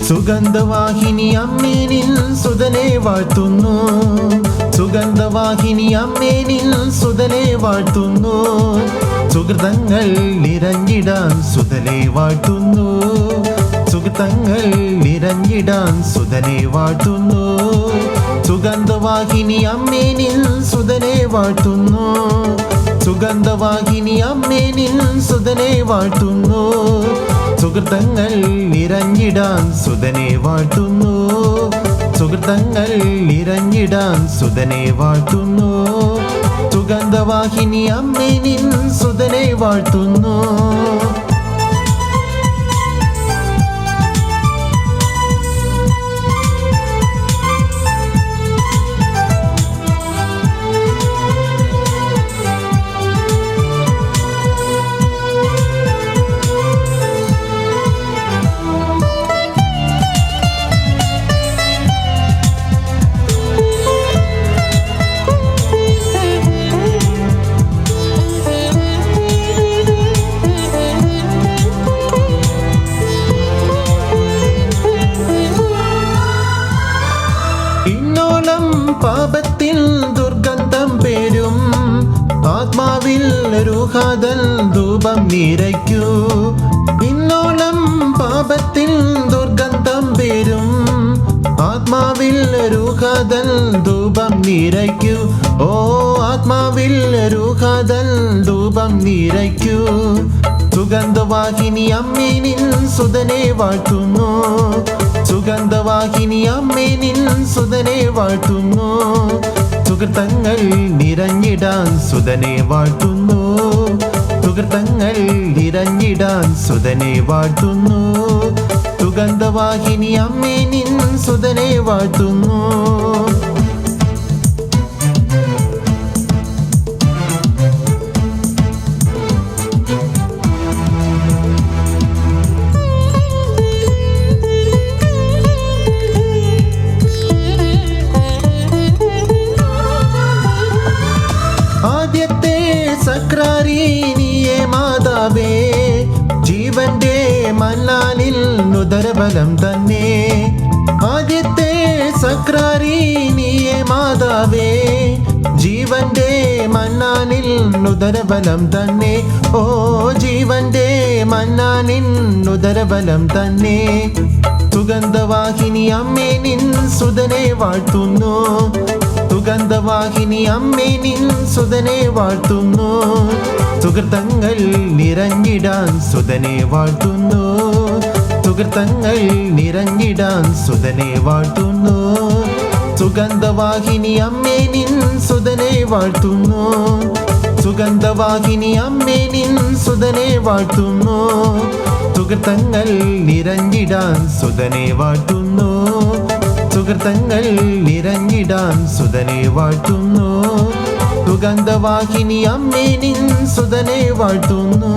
സുഗന്ധവാഹിനി അമ്മേ നിൻ സുതനെ വാഴ്ത്തുന്നു. സുഗന്ധവാഹിനി അമ്മേ നിൻ സുതനെ വാഴ്ത്തുന്നു. സുകൃതങ്ങൾ നിറഞ്ഞിടാൻ സുതനെ വാഴ്ത്തുന്നു. സുകൃതങ്ങൾ നിറഞ്ഞിടാൻ സുതനെ വാഴ്ത്തുന്നു. സുഗന്ധവാഹിനി അമ്മേ നിൻ സുതനെ വാഴ്ത്തുന്നു. സുഗന്ധവാഹിനി അമ്മേ നിൻ സുതനെ വാഴ്ത്തുന്നു. സുകൃതങ്ങൾ നിറഞ്ഞിടാൻ സുതനെ വാഴ്ത്തുന്നു. സുകൃതങ്ങൾ നിറഞ്ഞിടാൻ സുതനെ വാഴ്ത്തുന്നു. സുഗന്ധവാഹിനി അമ്മേ നിൻ സുതനെ വാഴ്ത്തുന്നു. പാപത്തിൽ ദുർഗന്ധം പേരും ആത്മാവിൽ രൂഹാദൽ ധൂപം നിറയ്ക്കൂ. ഇന്നോളം പാപത്തിൽ ദുർഗന്ധം പേരും ആത്മാവിൽ രൂഹാദൽ ധൂപം നിറയ്ക്കൂ. ഓ ആത്മാവിൽ രൂഹാദൽ ധൂപം നിറയ്ക്കൂ. സുഗന്ധവാഹിനി അമ്മേ നിൻ സുതനെ വാഴ്ത്തുന്നു. സുഗന്ധവാഹിനി അമ്മേ നിൻ സുതനെ വാഴ്ത്തുന്നു. സുകൃതങ്ങൾ നിറഞ്ഞിടാൻ സുതനെ വാഴ്ത്തുന്നു. സുകൃതങ്ങൾ നിറഞ്ഞിടാൻ സുതനെ വാഴ്ത്തുന്നു. സുഗന്ധവാഹിനി അമ്മേ നിൻ സുതനെ വാഴ്ത്തുന്നു. സക്രാരി നീയേ മാതാവേ, ജീവന്റെ മന്നാനിൽ നുദരബലം തന്നെ. ആദ്യത്തെ സക്രാരി നീയേ മാതാവേ, ജീവന്റെ മന്നാനിൽ നുദരബലം തന്നെ. ഓ ജീവന്റെ മന്നാനിൻ നുദരബലം തന്നെ. സുഗന്ധവാഹിനി അമ്മേ നിൻ സുതനെ വാഴ്ത്തുന്നു. സുഗന്ധവാഹിനി അമ്മേ നിൻ സുതനെ വാഴ്ത്തുന്നു. സുകൃതങ്ങൾ നിറഞ്ഞിടാൻ സുതനെ വാഴ്ത്തുന്നു. സുകൃതങ്ങൾ നിറഞ്ഞിടാൻ സുതനെ വാഴ്ത്തുന്നു. സുഗന്ധവാഹിനി അമ്മേ നിൻ സുതനെ വാഴ്ത്തുന്നു. സുഗന്ധവാഹിനി അമ്മേ നിൻ സുതനെ വാഴ്ത്തുന്നു. സുകൃതങ്ങൾ നിറഞ്ഞിടാൻ സുതനെ വാഴ്ത്തുന്നു. സുകൃതങ്ങൾ നിറഞ്ഞിടാൻ സുതനെ വാഴ്ത്തുന്നു. സുഗന്ധവാഹിനി അമ്മേ നിൻ സുതനെ വാഴ്ത്തുന്നു.